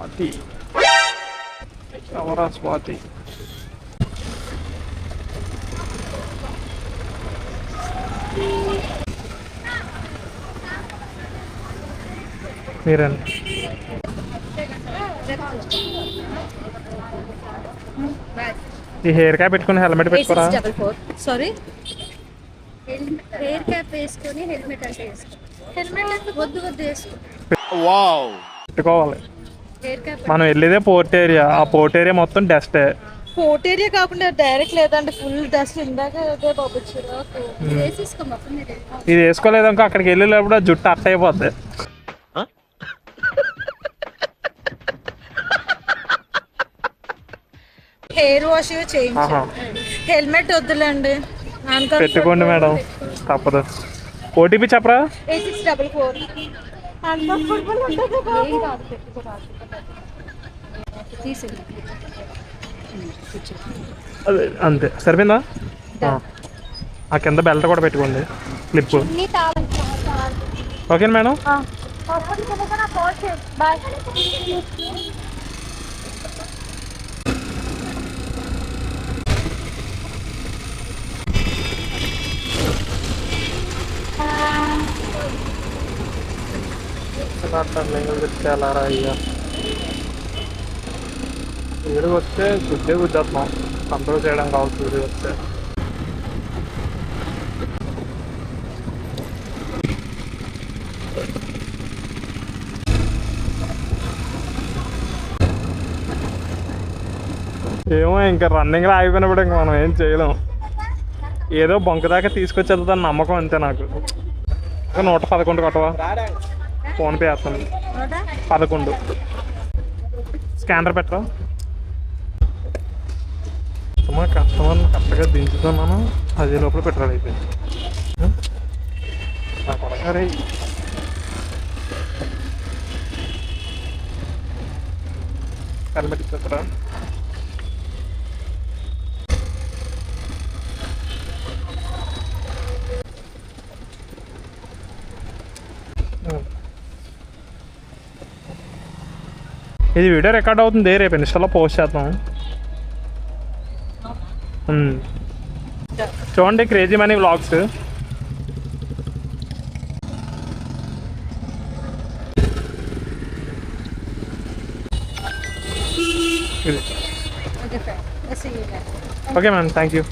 స్వాతి ఎవరా స్వాతి? మీరండి. ఈ హెయిర్ క్యాప్ పెట్టుకుని హెల్మెట్ పెట్టుకోరా? సారీ, హెయిర్ క్యాప్ వేసుకొని హెల్మెట్ అంటే హెల్మెట్ వద్దు వేసుకో. పెట్టుకోవాలి. హెయిర్ క్యాప్ మనం వెళ్ళేదే పోర్ట్ ఏరియా. ఆ పోర్ట్ ఏరియా మొత్తం డస్టే. పోర్ట్ ఏరియా కాకుండా డైరెక్ట్ లేదంటే ఫుల్ డస్ట్. ఇందాక ఇది వేసుకోలేదనుకో అక్కడికి వెళ్ళేటప్పుడు జుట్టు అట్ట అయిపోద్ది. హెయిర్ వాష్ చేయించు. హెల్మెట్ వద్దులేండి, పెట్టుకోండి మేడం, తప్పదు. ఓటీపీ చెప్పరా? 8644. అదే అంతే, సరిపోయిందా? ఆ కింద బెల్ట్ కూడా పెట్టుకోండి, క్లిప్. ఓకేనా మేడం? తెలారా అయ్యా, వీడికి వస్తే గుడ్డే గుద్దేస్తున్నాం. కంట్రోల్ చేయడం కావచ్చు వీడికి వస్తే. ఏమో ఇంకా రన్నింగ్లో ఆగిపోయినప్పుడు ఇంకా మనం ఏం చేయలేం. ఏదో బొంక దాకా తీసుకొచ్చేద్దాని నమ్మకం అంతే నాకు. 111 కొట్టవా? ఫోన్పే వేస్తాను. 11 స్కానర్ పెట్టరా? కస్టమర్ని కరెక్ట్గా దించుతున్నాను, అదే లోపల పెట్రోల్ అయిపోయింది. కొడగారే హెల్మెట్ ఇచ్చేస్తారా? ఇది వీడియో రికార్డ్ అవుతుంది, రేపు ఇన్స్టాలో పోస్ట్ చేద్దాం. చూడండి, crazy money vlogs. Okay ma'am, thank you.